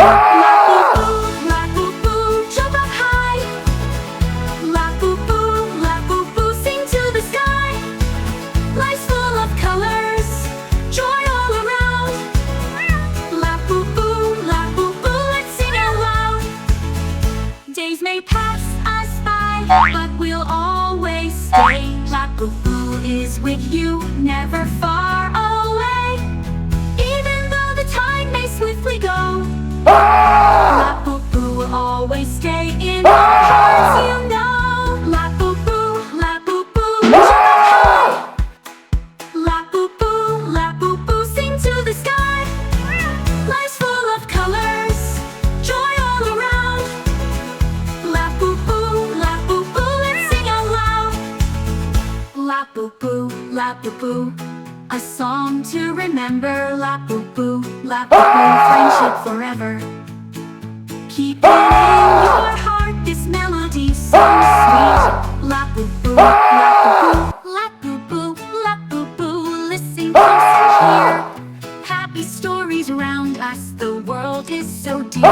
La boo boo, jump up high. La boo boo, sing to the sky. Life's full of colors, joy all around. La boo boo, let's sing out loud. Days may pass us by, but we'll always stay. La boo boo is with you, never far away. Even though the time may swiftly go, La boo boo will always stay in our hearts, you know. La boo boo, jump up high. La boo boo, sing to the sky. Life's full of colors, joy all around. La boo boo, let's sing out loud. La boo boo, a song to remember. La boo boo, friendship forever. Keep it in your heart, this melody so sweet. La boo boo, listen close and hear. Happy stories around us, the world is so dear.